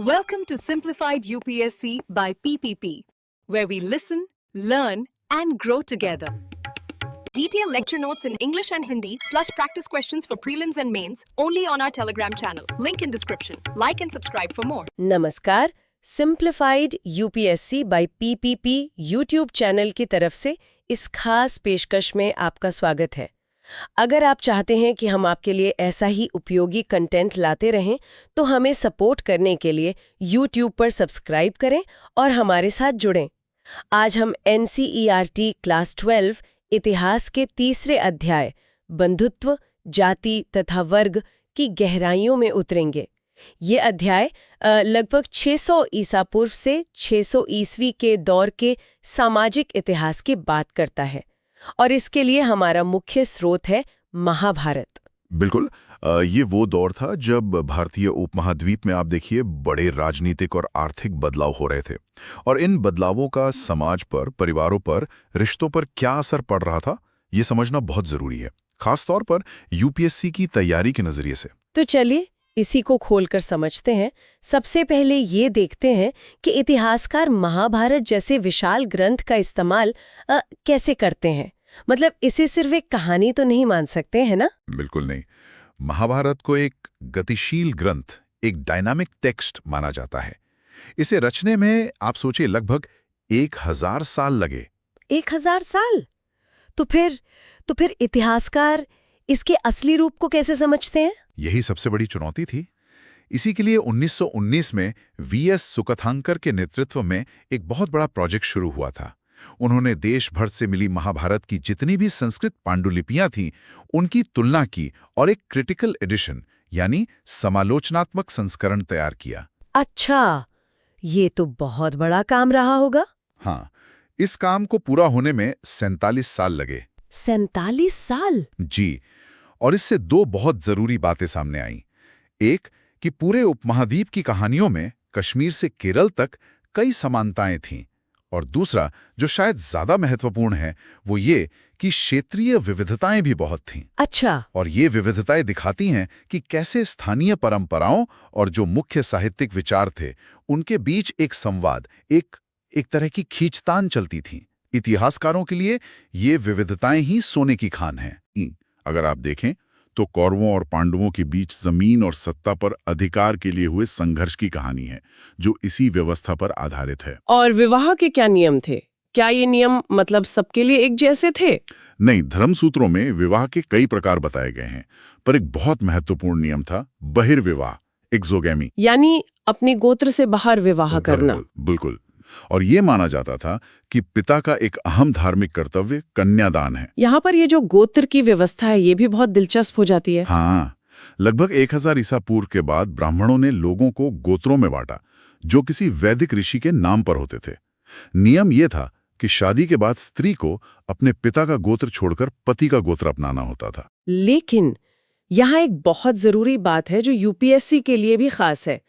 Welcome to Simplified UPSC by PPP, where we listen, learn, and grow together. Detailed lecture notes in English and Hindi, plus practice questions for prelims and mains, only on our Telegram channel. Link in description. Like and subscribe for more. नमस्कार, simplified UPSC by PPP YouTube channel की तरफ से इस खास पेशकश में आपका स्वागत है। अगर आप चाहते हैं कि हम आपके लिए ऐसा ही उपयोगी कंटेंट लाते रहें, तो हमें सपोर्ट करने के लिए यूट्यूब पर सब्सक्राइब करें और हमारे साथ जुड़ें। आज हम एनसीईआरटी क्लास 12 इतिहास के तीसरे अध्याय बंधुत्व, जाति तथा वर्ग की गहराइयों में उतरेंगे। ये अध्याय लगभग 600 ईसा पूर्व से 600 ईस्वी के दौर के सामाजिक इतिहास की बात करता है और इसके लिए हमारा मुख्य स्रोत है महाभारत। बिल्कुल, ये वो दौर था जब भारतीय उपमहाद्वीप में आप देखिए बड़े राजनीतिक और आर्थिक बदलाव हो रहे थे और इन बदलावों का समाज पर, परिवारों पर, रिश्तों पर क्या असर पड़ रहा था, ये समझना बहुत जरूरी है, खासतौर पर यूपीएससी की तैयारी के नजरिए से। तो चलिए इसी को खोलकर समझते हैं। सबसे पहले ये देखते हैं कि इतिहासकार महाभारत जैसे विशाल ग्रंथ का इस्तेमाल कैसे करते हैं। मतलब इसे सिर्फ एक कहानी तो नहीं मान सकते हैं ना? बिल्कुल नहीं। महाभारत को एक गतिशील ग्रंथ, एक डायनामिक टेक्स्ट माना जाता है। इसे रचने में आप सोचिए लगभग 1000 साल लगे। 1000 साल? तो फिर इतिहासकार इसके असली रूप को कैसे समझते हैं? यही सबसे बड़ी चुनौती थी। इसी के लिए 1919 में वीएस सुकथांकर के नेतृत्व में एक बहुत बड़ा प्रोजेक्ट शुरू हुआ था। उन्होंने देश भर से मिली महाभारत की जितनी भी संस्कृत पांडुलिपियां थीं, उनकी तुलना की और एक क्रिटिकल एडिशन यानी समालोचनात्मक संस्करण तैयार किया। अच्छा, ये तो बहुत बड़ा काम रहा होगा। हाँ, इस काम को पूरा होने में 47 साल लगे। 47 साल? जी, और इससे दो बहुत जरूरी बातें सामने आईं। एक कि पूरे उपमहाद्वीप की कहानियों में कश्मीर से केरल तक कई समानताएं थीं, और दूसरा जो शायद ज्यादा महत्वपूर्ण है वो ये कि क्षेत्रीय विविधताएं भी बहुत थीं। अच्छा। और ये विविधताएं दिखाती हैं कि कैसे स्थानीय परंपराओं और जो मुख्य साहित्यिक विचार थे उनके बीच एक संवाद, एक तरह की खींचतान चलती थी। इतिहासकारों के लिए ये विविधताएं ही सोने की खान हैं। अगर आप देखें तो कौरवों और पांडवों के बीच जमीन और सत्ता पर अधिकार के लिए हुए संघर्ष की कहानी है, जो इसी व्यवस्था पर आधारित है। और विवाह के क्या नियम थे? क्या ये नियम मतलब सबके लिए एक जैसे थे? नहीं, धर्मसूत्रों में विवाह के कई प्रकार बताए गए हैं, पर एक बहुत महत्वपूर्ण नियम था बहिर्विवाह, एक्सोगेमी, यानी अपने गोत्र से बाहर विवाह करना। बिल्कुल। और ये माना जाता था कि पिता का एक अहम धार्मिक कर्तव्य कन्यादान है। यहाँ पर ये जो गोत्र की व्यवस्था है ये भी बहुत दिलचस्प हो जाती है। हाँ, लगभग 1000 ईसा पूर्व के बाद ब्राह्मणों ने लोगों को गोत्रों में बांटा, जो किसी वैदिक ऋषि के नाम पर होते थे। नियम ये था कि शादी के बाद स्त्री को अपने पिता का गोत्र छोड़कर पति का गोत्र अपनाना होता था। लेकिन यहाँ एक बहुत जरूरी बात है जो यूपीएससी के लिए भी खास है।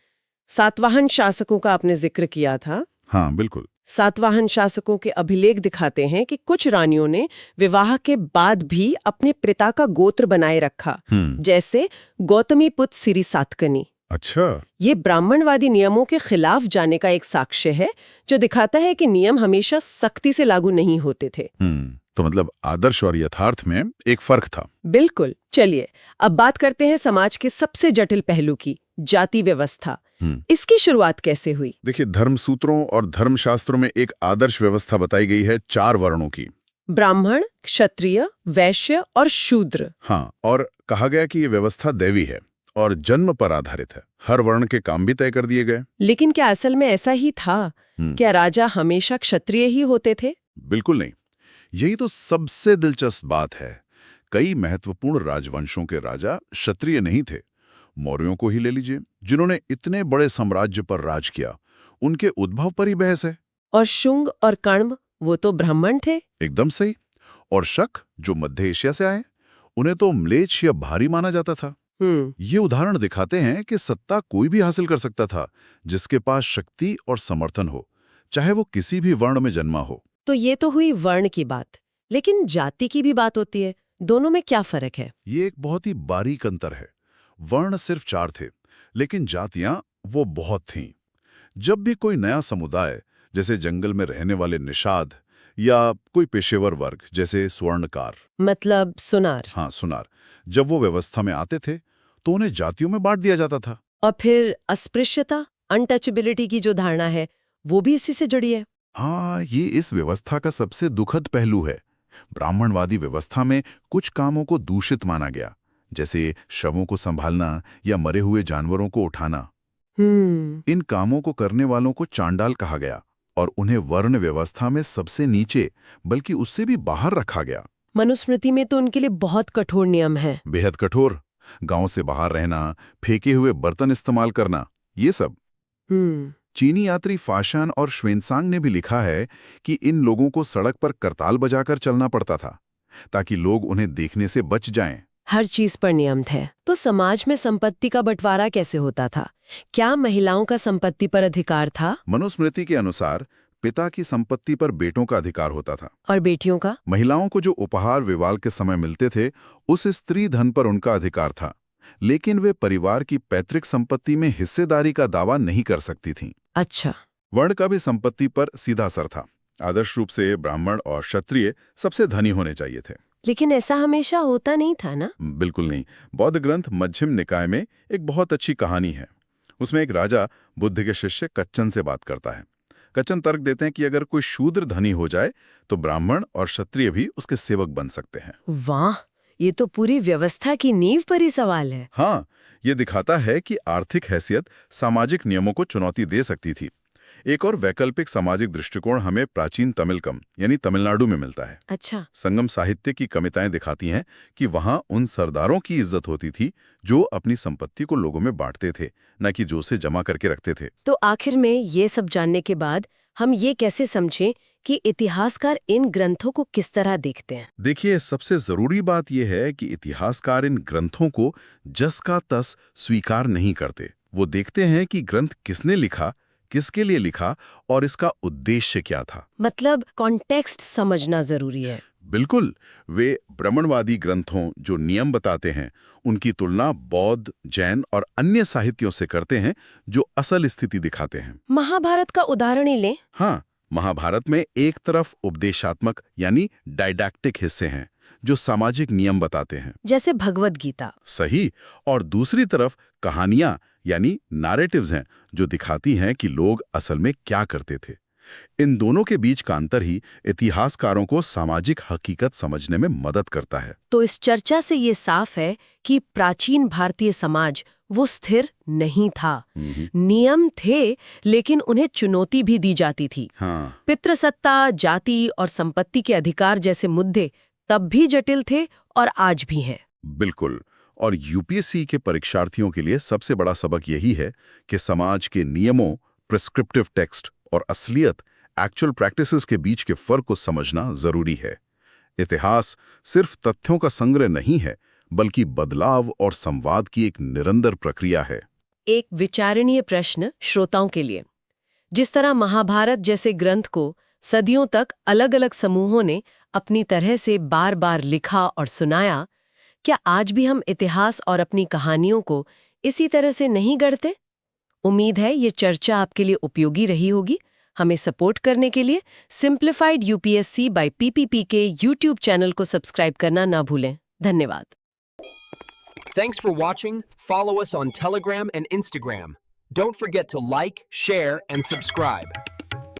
सातवाहन शासकों का आपने जिक्र किया था। हाँ, बिल्कुल। सातवाहन शासकों के अभिलेख दिखाते हैं कि कुछ रानियों ने विवाह के बाद भी अपने पिता का गोत्र बनाए रखा, जैसे गौतमीपुत्र सिरी सातकनी। अच्छा। ये ब्राह्मणवादी नियमों के खिलाफ जाने का एक साक्ष्य है, जो दिखाता है कि नियम हमेशा सख्ती से लागू नहीं होते थे। तो मतलब आदर्श और यथार्थ में एक फर्क था। बिल्कुल। चलिए अब बात करते हैं समाज के सबसे जटिल पहलू की, जाति व्यवस्था। इसकी शुरुआत कैसे हुई? देखिए, धर्मसूत्रों और धर्मशास्त्रों में एक आदर्श व्यवस्था बताई गई है 4 वर्णों की: ब्राह्मण, क्षत्रिय, वैश्य और शूद्र। हाँ, और कहा गया कि ये व्यवस्था दैवी है और जन्म पर आधारित है। हर वर्ण के काम भी तय कर दिए गए। लेकिन क्या असल में ऐसा ही था? क्या राजा हमेशा क्षत्रिय ही होते थे? बिल्कुल नहीं। यही तो सबसे दिलचस्प बात है। कई महत्वपूर्ण राजवंशों के राजा क्षत्रिय नहीं थे। मौर्यों को ही ले लीजिए, जिन्होंने इतने बड़े साम्राज्य पर राज किया, उनके उद्भव पर ही बहस है। और शुंग और कण्व, वो तो ब्राह्मण थे। एकदम सही। और शक, जो मध्य एशिया से आए, उन्हें तो म्लेच्छ या भारी माना जाता था। ये उदाहरण दिखाते हैं कि सत्ता कोई भी हासिल कर सकता था, जिसके पास शक्ति और समर्थन हो, चाहे वो किसी भी वर्ण में जन्मा हो। तो ये तो हुई वर्ण की बात, लेकिन जाति की भी बात होती है। दोनों में क्या फर्क है? ये एक बहुत ही बारीक अंतर है। वर्ण सिर्फ 4 थे, लेकिन जातियां वो बहुत थीं। जब भी कोई नया समुदाय, जैसे जंगल में रहने वाले निषाद, या कोई पेशेवर वर्ग जैसे स्वर्णकार, मतलब सुनार। हाँ सुनार, जब वो व्यवस्था में आते थे तो उन्हें जातियों में बांट दिया जाता था। और फिर अस्पृश्यता, अनटचेबिलिटी की जो धारणा है वो भी इसी से जुड़ी है। हाँ, ये इस व्यवस्था का सबसे दुखद पहलू है। ब्राह्मणवादी व्यवस्था में कुछ कामों को दूषित माना गया, जैसे शवों को संभालना या मरे हुए जानवरों को उठाना। इन कामों को करने वालों को चांडाल कहा गया और उन्हें वर्ण व्यवस्था में सबसे नीचे, बल्कि उससे भी बाहर रखा गया। मनुस्मृति में तो उनके लिए बहुत कठोर नियम है। बेहद कठोर। गांव से बाहर रहना, फेंके हुए बर्तन इस्तेमाल करना, ये सब। चीनी यात्री फाशान और श्वेनसांग ने भी लिखा है कि इन लोगों को सड़क पर करताल बजाकर चलना पड़ता था ताकि लोग उन्हें देखने से बच जाएं। हर चीज पर नियम थे। तो समाज में संपत्ति का बंटवारा कैसे होता था? क्या महिलाओं का संपत्ति पर अधिकार था? मनुस्मृति के अनुसार पिता की संपत्ति पर बेटों का अधिकार होता था। और बेटियों का? महिलाओं को जो उपहार विवाह के समय मिलते थे, उस स्त्री धन पर उनका अधिकार था, लेकिन वे परिवार की पैतृक संपत्ति में हिस्सेदारी का दावा नहीं कर सकती थीं। अच्छा। वर्ण का भी संपत्ति पर सीधा असर था। आदर्श रूप से ब्राह्मण और क्षत्रिय सबसे धनी होने चाहिए थे। लेकिन ऐसा हमेशा होता नहीं था ना? बिल्कुल नहीं। बौद्ध ग्रंथ मध्यम निकाय में एक बहुत अच्छी कहानी है। उसमें एक राजा बुद्ध के शिष्य कच्चन से बात करता है। कच्चन तर्क देते हैं कि अगर कोई शूद्र धनी हो जाए तो ब्राह्मण और क्षत्रिय भी उसके सेवक बन सकते हैं। वाह, ये तो पूरी व्यवस्था की नींव पर ही सवाल है। हाँ, ये दिखाता है कि आर्थिक हैसियत सामाजिक नियमों को चुनौती दे सकती थी। एक और वैकल्पिक सामाजिक दृष्टिकोण हमें प्राचीन तमिलकम यानी तमिलनाडु में मिलता है। अच्छा। संगम साहित्य की कविताएं दिखाती हैं कि वहां उन सरदारों की इज्जत होती थी जो अपनी संपत्ति को लोगों में बांटते थे, न कि जो उसे जमा करके रखते थे। तो आखिर में ये सब जानने के बाद हम ये कैसे समझें कि इतिहासकार इन ग्रंथों को किस तरह देखते हैं? देखिए, सबसे जरूरी बात यह है कि इतिहासकार इन ग्रंथों को जस का तस स्वीकार नहीं करते। वो देखते हैं कि ग्रंथ किसने लिखा, किसके लिए लिखा और इसका उद्देश्य क्या था। मतलब कॉन्टेक्स्ट समझना जरूरी है। बिल्कुल। वे ब्राह्मणवादी ग्रंथों जो नियम बताते हैं उनकी तुलना बौद्ध, जैन और अन्य साहित्यों से करते हैं जो असल स्थिति दिखाते हैं। महाभारत का उदाहरण ही लें। हाँ, महाभारत में एक तरफ उपदेशात्मक यानी डायडैक्टिक हिस्से हैं जो सामाजिक नियम बताते हैं, जैसे भगवद गीता। सही। और दूसरी तरफ कहानियां यानी नैरेटिव्स हैं जो दिखाती हैं कि लोग असल में क्या करते थे। इन दोनों के बीच का अंतर ही इतिहासकारों को सामाजिक हकीकत समझने में मदद करता है। तो इस चर्चा से ये साफ है कि प्राचीन भारतीय समाज वो स्थिर नहीं था। नियम थे, लेकिन उन्हें चुनौती भी दी जाती थी। हाँ। पितृसत्ता, जाति और संपत्ति के अधिकार जैसे मुद्दे तब भी जटिल थे और आज भी हैं। बिल्कुल। और यूपीएससी के परीक्षार्थियों के लिए सबसे बड़ा सबक यही है कि समाज के नियमों, प्रिस्क्रिप्टिव टेक्स्ट और असलियत, एक्चुअल प्रैक्टिसेस के बीच के फर्क को समझना जरूरी है। इतिहास सिर्फ तथ्यों का संग्रह नहीं है, बल्कि बदलाव और संवाद की एक निरंतर प्रक्रिया है। एक विचारणीय प्रश्न श्रोताओं के लिए। जिस तरह महाभारत जैसे ग्रंथ को सदियों तक अलग-अलग समूहों ने अपनी तरह से बार-बार लिखा और सुनाया, क्या आज भी हम इतिहास और अपनी कहानियों को इसी तरह से नहीं गढ़ते? उम्मीद है ये चर्चा आपके लिए उपयोगी रही होगी। हमें सपोर्ट करने के लिए सिंप्लीफाइड यूपीएससी बाय पीपीपी के YouTube चैनल को सब्सक्राइब करना ना भूलें। धन्यवाद। Thanks for watching. Follow us on Telegram and Instagram. Don't forget to like, share, and subscribe.